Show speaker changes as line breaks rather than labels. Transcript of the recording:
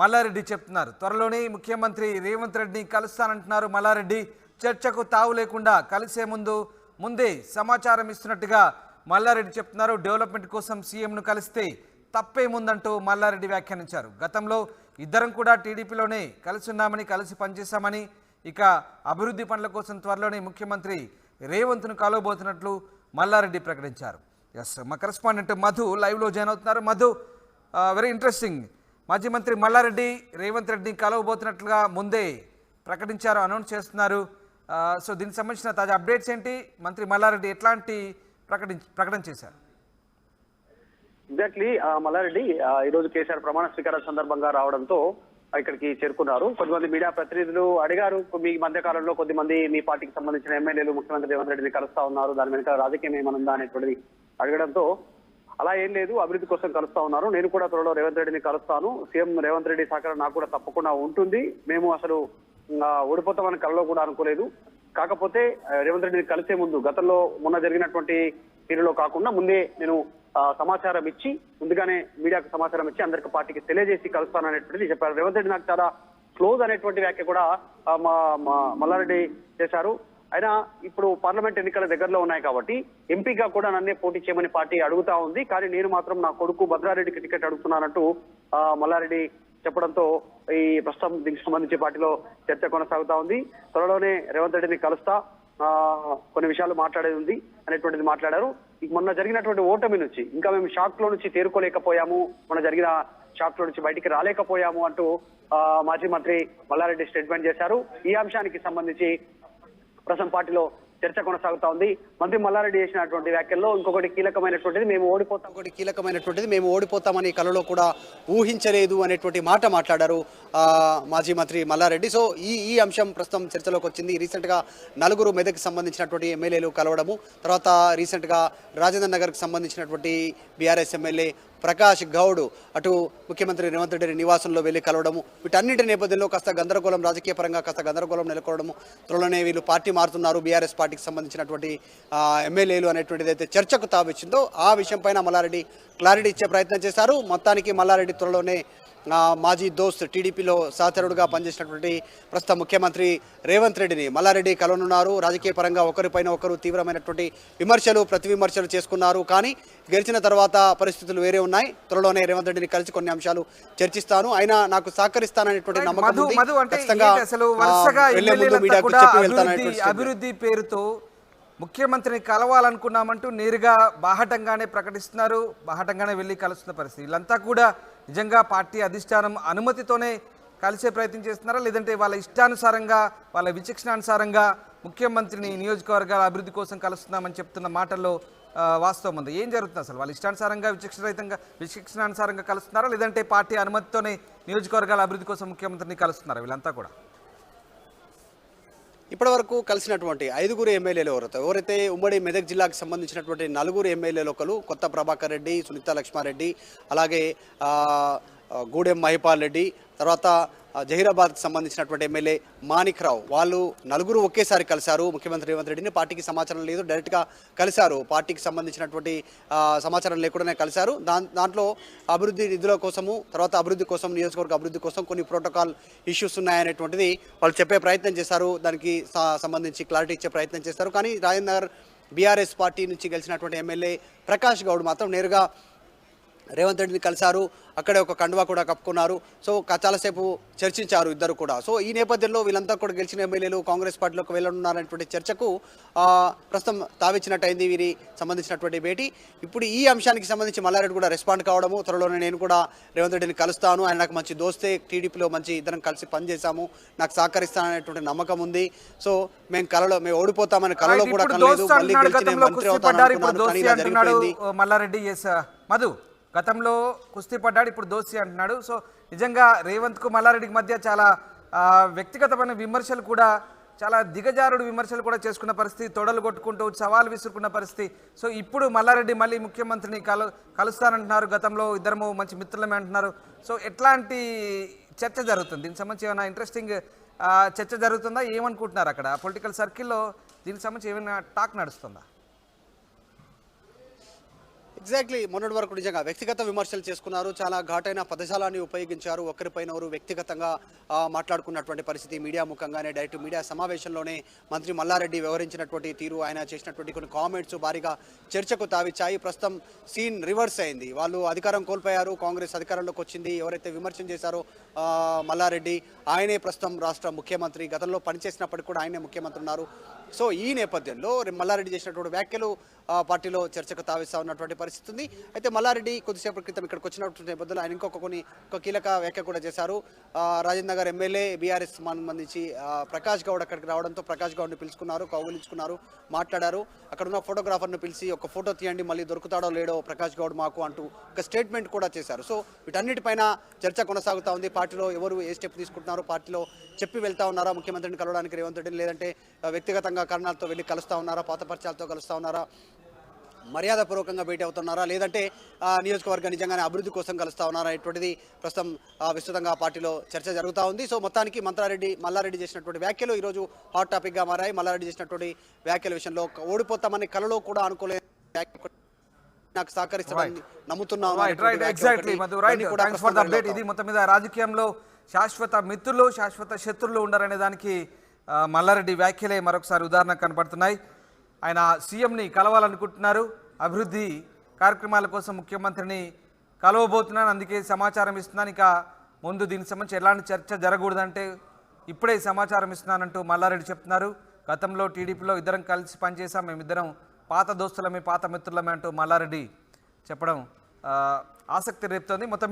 మల్లారెడ్డి చెప్తున్నారు. త్వరలోనే ముఖ్యమంత్రి రేవంత్ రెడ్డిని కలుస్తానంటున్నారు మల్లారెడ్డి. చర్చకు తావు లేకుండా కలిసే ముందే సమాచారం ఇస్తున్నట్టుగా మల్లారెడ్డి చెప్తున్నారు. డెవలప్మెంట్ కోసం సీఎంను కలిస్తే తప్పేముందంటూ మల్లారెడ్డి వ్యాఖ్యానించారు. గతంలో ఇద్దరం కూడా టీడీపీలోనే కలిసి ఉన్నామని, కలిసి పనిచేశామని, ఇక అభివృద్ధి పనుల కోసం త్వరలోనే ముఖ్యమంత్రి రేవంత్ను కలవబోతున్నట్లు మల్లారెడ్డి ప్రకటించారు. ఎస్, మా కరెస్పాండెంట్ మధు లైవ్లో జాయిన్ అవుతున్నారు. Madhu, very interesting. మాజీ మంత్రి మల్లారెడ్డి రేవంత్ రెడ్డిని కలవబోతున్నట్లుగా ముందే ప్రకటించారు, అనౌన్స్ చేస్తున్నారు. సో దీనికి సంబంధించిన తాజా అప్డేట్స్ ఏంటి? మంత్రి మల్లారెడ్డి ఎట్లాంటి ప్రకటన చేశారు?
ఎగ్జాక్ట్లీ మల్లారెడ్డి ఈరోజు కేసీఆర్ ప్రమాణ స్వీకారం సందర్భంగా రావడంతో ఇక్కడికి చేరుకున్నారు. కొంతమంది మీడియా ప్రతినిధులు అడిగారు, మీ మధ్య కాలంలో కొద్దిమంది మీ పార్టీకి సంబంధించిన ఎమ్మెల్యేలు ముఖ్యమంత్రి రేవంత్ రెడ్డిని కలుస్తా ఉన్నారు, దాని వెనుక రాజకీయం ఏమనుందా అనేటువంటిది అడగడంతో అలా ఏం లేదు, అభివృద్ధి కోసం కలుస్తా ఉన్నారు, నేను కూడా త్వరలో రేవంత్ రెడ్డిని కలుస్తాను, సీఎం రేవంత్ రెడ్డి సహకారం నాకు కూడా తప్పకుండా ఉంటుంది, మేము అసలు ఓడిపోతామని కలలో కూడా అనుకోలేదు, కాకపోతే రేవంత్ రెడ్డిని కలిసే ముందు గతంలో మొన్న జరిగినటువంటి తీరులో కాకుండా ముందే నేను సమాచారం ఇచ్చి ముందుగానే మీడియాకు సమాచారం ఇచ్చి అందరికి పార్టీకి తెలియజేసి కలుస్తాననేటువంటిది చెప్పారు. రేవంత్ రెడ్డి నాకు చాలా క్లోజ్ అనేటువంటి వ్యాఖ్య కూడా మల్లారెడ్డి చేశారు. అయినా ఇప్పుడు పార్లమెంట్ ఎన్నికల దగ్గరలో ఉన్నాయి కాబట్టి ఎంపీగా కూడా నన్నే పోటీ చేయమని పార్టీ అడుగుతా ఉంది, కానీ నేను మాత్రం నా కొడుకు భద్రారెడ్డికి టికెట్ అడుగుతున్నానంటూ మల్లారెడ్డి చెప్పడంతో ఈ ప్రస్తుతం దీనికి సంబంధించి పార్టీలో చర్చ కొనసాగుతా ఉంది. త్వరలోనే రేవంత్ రెడ్డిని కలుస్తా, కొన్ని విషయాలు మాట్లాడేది ఉంది అనేటువంటిది మాట్లాడారు. మొన్న జరిగినటువంటి ఓటమి నుంచి ఇంకా మేము షాక్ లో నుంచి తేరుకోలేకపోయాము, మొన్న జరిగిన షాక్ లో నుంచి బయటికి రాలేకపోయాము అంటూ మాజీ మంత్రి మల్లారెడ్డి స్టేట్మెంట్ చేశారు. ఈ అంశానికి సంబంధించి ప్రస్తుతం పార్టీలో చర్చ కొనసాగుతా ఉంది. మంత్రి మల్లారెడ్డి చేసినటువంటి వ్యాఖ్యల్లో ఇంకొకటి కీలకమైనటువంటిది, మేము ఓడిపోతామని కలలో కూడా ఊహించలేదు అనేటువంటి మాట మాట్లాడారు మాజీ మంత్రి మల్లారెడ్డి. సో ఈ అంశం ప్రస్తుతం చర్చలోకి వచ్చింది. రీసెంట్గా నలుగురు మెదక్కి సంబంధించినటువంటి ఎమ్మెల్యేలు కలవడము, తర్వాత రీసెంట్గా రాజేంద్ర నగర్కి సంబంధించినటువంటి బీఆర్ఎస్ ఎమ్మెల్యే ప్రకాష్ గౌడ్ అటు ముఖ్యమంత్రి రేవంత్ రెడ్డి నివాసంలో వెళ్ళి కలవడము, వీటన్నింటి నేపథ్యంలో కాస్త గందరగోళం, రాజకీయ పరంగా కాస్త గందరగోళం నెలకొనడము, త్వరలోనే వీళ్ళు పార్టీ మారుతున్నారు, బీఆర్ఎస్ పార్టీకి సంబంధించినటువంటి ఎమ్మెల్యేలు అనేటువంటిది అయితే చర్చకు తావిచ్చిందో ఆ విషయం పైన మల్లారెడ్డి క్లారిటీ ఇచ్చే ప్రయత్నం చేశారు. మొత్తానికి మల్లారెడ్డి త్వరలోనే మాజీ దోస్త్ టీడీపీలో సహచరుడుగా పనిచేసినటువంటి ప్రస్తుత ముఖ్యమంత్రి రేవంత్ రెడ్డిని మల్లారెడ్డి కలవనున్నారు. రాజకీయ పరంగా ఒకరిపైన ఒకరు తీవ్రమైనటువంటి ప్రతి విమర్శలు చేసుకున్నారు, కానీ గెలిచిన తర్వాత పరిస్థితులు వేరే ఉన్నాయి. త్వరలోనే రేవంత్ రెడ్డిని కలిసి కొన్ని అంశాలు చర్చిస్తాను, అయినా నాకు సహకరిస్తాననేటువంటి నమ్మకం ఉంది.
అభివృద్ధి పేరుతో ముఖ్యమంత్రిని కలవాలనుకున్నామంటూ నేరుగా బాహటంగానే ప్రకటిస్తున్నారు, బాహటంగానే వెళ్ళి కలుస్తున్న పరిస్థితి. వీళ్ళంతా కూడా నిజంగా పార్టీ అధిష్టానం అనుమతితోనే కలిసే ప్రయత్నం చేస్తున్నారా, లేదంటే వాళ్ళ ఇష్టానుసారంగా, వాళ్ళ విచక్షణానుసారంగా ముఖ్యమంత్రిని నియోజకవర్గాల అభివృద్ధి కోసం కలుస్తున్నామని చెప్తున్న మాటల్లో వాస్తవం ఉంది? ఏం జరుగుతుంది అసలు? వాళ్ళ ఇష్టానుసారంగా విచక్షణానుసారంగా కలుస్తున్నారా, లేదంటే పార్టీ అనుమతితోనే నియోజకవర్గాల అభివృద్ధి కోసం ముఖ్యమంత్రిని కలుస్తున్నారా వీళ్ళంతా కూడా?
ఇప్పటివరకు కలిసినటువంటి 5గురు ఎమ్మెల్యేలు ఎవరైతే ఉమ్మడి మెదక్ జిల్లాకు సంబంధించినటువంటి 4గురు ఎమ్మెల్యేలు ఒకరు కొత్త ప్రభాకర్ రెడ్డి, సునీత లక్ష్మారెడ్డి, అలాగే గూడెం మహిపాల్ రెడ్డి, తర్వాత జహీరాబాద్కి సంబంధించినటువంటి ఎమ్మెల్యే మాణిక్ రావు, వాళ్ళు 4గురు ఒకేసారి కలిశారు ముఖ్యమంత్రి రేవంత్ రెడ్డిని. పార్టీకి సమాచారం లేదు, డైరెక్ట్గా కలిశారు, పార్టీకి సంబంధించినటువంటి సమాచారం లేకుండానే కలిశారు. దాంట్లో అభివృద్ధి నిధుల కోసము, తర్వాత అభివృద్ధి కోసం, నియోజకవర్గ అభివృద్ధి కోసం కొన్ని ప్రోటోకాల్ ఇష్యూస్ ఉన్నాయనేటువంటిది వాళ్ళు చెప్పే ప్రయత్నం చేశారు, దానికి సంబంధించి క్లారిటీ ఇచ్చే ప్రయత్నం చేస్తారు. కానీ రాజేంద్ర నగర్ బీఆర్ఎస్ పార్టీ నుంచి గెలిచినటువంటి ఎమ్మెల్యే ప్రకాష్ గౌడ్ మాత్రం నేరుగా రేవంత్ రెడ్డిని కలిశారు, అక్కడే ఒక కండువా కూడా కప్పుకున్నారు. సో చాలాసేపు చర్చించారు ఇద్దరు కూడా. సో ఈ నేపథ్యంలో వీళ్ళంతా కూడా గెలిచిన ఎమ్మెల్యేలు కాంగ్రెస్ పార్టీలోకి వెళ్ళనున్నారనేటువంటి చర్చకు ప్రస్తుతం తావిచ్చినట్టయింది వీరి సంబంధించినటువంటి భేటీ. ఇప్పుడు ఈ అంశానికి సంబంధించి మల్లారెడ్డి కూడా రెస్పాండ్ కావడము, త్వరలోనే నేను కూడా రేవంత్ రెడ్డిని కలుస్తాను, ఆయన నాకు మంచి దోస్తే, టీడీపీలో మంచి ఇద్దరం కలిసి పనిచేశాము, నాకు సహకరిస్తాననేటువంటి నమ్మకం ఉంది, సో మేము ఓడిపోతామని కలలో కూడా కనలేదు, మళ్ళీ గెలిచి మంత్రి అవుతాను
మల్లారెడ్డి. మధు, గతంలో కుస్తీ పడ్డాడు, ఇప్పుడు దోస్తీ అంటున్నాడు. సో నిజంగా రేవంత్కు మల్లారెడ్డికి మధ్య చాలా వ్యక్తిగతమైన విమర్శలు కూడా, చాలా దిగజారుడు విమర్శలు కూడా చేసుకున్న పరిస్థితి, తొడలు కొట్టుకుంటూ సవాల్ విసురుకున్న పరిస్థితి. సో ఇప్పుడు మల్లారెడ్డి మళ్ళీ ముఖ్యమంత్రిని కలుస్తానంటున్నారు, గతంలో ఇద్దరము మంచి మిత్రులమే అంటున్నారు. సో ఎట్లాంటి చర్చ జరుగుతుంది? దీనికి సంబంధించి ఏమైనా ఇంట్రెస్టింగ్ చర్చ జరుగుతుందా? ఏమనుకుంటున్నారు అక్కడ పొలిటికల్ సర్కిల్లో? దీనికి సంబంధించి ఏమైనా టాక్ నడుస్తుందా?
ఎగ్జాక్ట్లీ మొన్నటి వరకు నిజంగా వ్యక్తిగత విమర్శలు చేసుకున్నారు, చాలా ఘాటైన పదజాలాన్ని ఉపయోగించారు, ఒకరిపైన ఒకరు వ్యక్తిగతంగా మాట్లాడుకున్నటువంటి పరిస్థితి మీడియా ముఖంగానే డైరెక్ట్ మీడియా సమావేశంలోనే మంత్రి మల్లారెడ్డి వ్యవహరించినటువంటి తీరు, ఆయన చేసినటువంటి కొన్ని కామెంట్స్ భారీగా చర్చకు తావిచ్చాయి. ప్రస్తుతం సీన్ రివర్స్ అయింది, వాళ్ళు అధికారం కోల్పోయారు, కాంగ్రెస్ అధికారంలోకి వచ్చింది, ఎవరైతే విమర్శన చేశారో మల్లారెడ్డి ఆయనే ప్రస్తుతం రాష్ట్ర ముఖ్యమంత్రి, గతంలో పనిచేసినప్పటికీ కూడా ఆయనే ముఖ్యమంత్రి ఉన్నారు. సో ఈ నేపథ్యంలో మల్లారెడ్డి చేసినటువంటి వ్యాఖ్యలు పార్టీలో చర్చకు తావిస్తా ఉన్నటువంటి పరిస్థితి ఉంది. అయితే మల్లారెడ్డి కొద్దిసేపటి క్రితం ఇక్కడికి వచ్చినటువంటి నేపథ్యంలో ఆయన ఒక కీలక వ్యాఖ్య కూడా చేశారు. రాజేంద్ర నగర్ ఎమ్మెల్యే బీఆర్ఎస్ సంబంధించి ప్రకాష్ గౌడ్ అక్కడికి రావడంతో ప్రకాష్ గౌడ్ని పిలుచుకున్నారు, కౌగులించుకున్నారు, మాట్లాడారు. అక్కడ ఉన్న ఫోటోగ్రాఫర్ను పిలిచి ఒక ఫోటో తీయండి, మళ్ళీ దొరుకుతాడో లేడో ప్రకాష్ గౌడ్ మాకు అంటూ ఒక స్టేట్మెంట్ కూడా చేశారు. సో వీటన్నిటిపైన చర్చ కొనసాగుతూ ఉంది. పార్టీలో ఎవరు ఏ స్టెప్ తీసుకుంటున్నారు, పార్టీలో చెప్పి వెళ్తా ఉన్నారా ముఖ్యమంత్రిని కలవడానికి రేవంత్ రెడ్డిని, లేదంటే వ్యక్తిగతంగా కారణాలతో వెళ్ళి కలుస్తూ ఉన్నారా, పాత పరిచయాలతో కలుస్తూ ఉన్నారా, మర్యాదపూర్వకంగా భేటీ అవుతున్నారా, లేదంటే నియోజకవర్గ నిజంగానే అభివృద్ధి కోసం కలుస్తా ఉన్నారా అనేటువంటిది ప్రస్తుతం విస్తృతంగా పార్టీలో చర్చ జరుగుతూ ఉంది. సో మొత్తానికి మల్లారెడ్డి చేసినటువంటి వ్యాఖ్యలు ఈరోజు హాట్ టాపిక్గా మారాయి. మల్లారెడ్డి చేసినటువంటి వ్యాఖ్యల విషయంలో ఓడిపోతామని కలలో కూడా అనుకోలేదు, నాకు సహకరిస్తామని నమ్ముతున్నాను.
ఇది మొత్తం మీద రాజకీయంలో శాశ్వత మిత్రులు శాశ్వత శత్రులు ఉండరనే దానికి మల్లారెడ్డి వ్యాఖ్యలే మరొకసారి ఉదాహరణ కనబడుతున్నాయి. ఆయన సీఎంని కలవాలనుకుంటున్నారు, అభివృద్ధి కార్యక్రమాల కోసం ముఖ్యమంత్రిని కలవబోతున్నాను, అందుకే సమాచారం ఇస్తున్నాను, ఇక ముందు దీనికి సంబంధించి ఎలాంటి చర్చ జరగకూడదంటే ఇప్పుడే సమాచారం ఇస్తున్నానంటూ మల్లారెడ్డి చెప్తున్నారు. గతంలో టీడీపీలో ఇద్దరం కలిసి పనిచేసాం, మేమిద్దరం పాత దోస్తులమే పాత మిత్రులమే అంటూ మల్లారెడ్డి చెప్పడం ఆసక్తి రేపుతోంది. మొత్తం